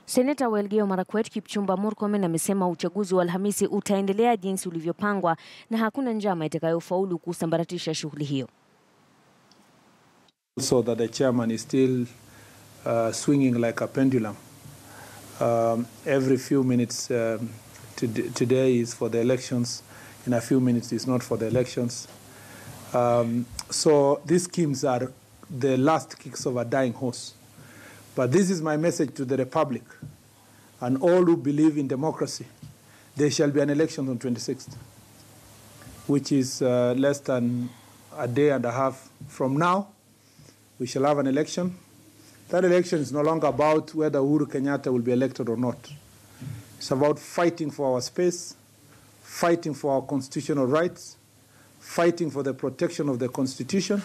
Seneta wa Elgeyo Marakwet Kipchumba Murkomen amesema uchaguzi wa Alhamisi utaendelea jinsi ulivyopangwa na hakuna njama itakayofaulu kusambaratisha shughuli hiyo. So that the chairman is still swinging like a pendulum. Every few minutes, today is for the elections, in a few minutes it's not for the elections. So these schemes are the last kicks of a dying horse. But this is my message to the Republic and all who believe in democracy. There shall be an election on 26th, which is less than a day and a half from now. We shall have an election. That election is no longer about whether Uhuru Kenyatta will be elected or not. It's about fighting for our space, fighting for our constitutional rights, fighting for the protection of the Constitution.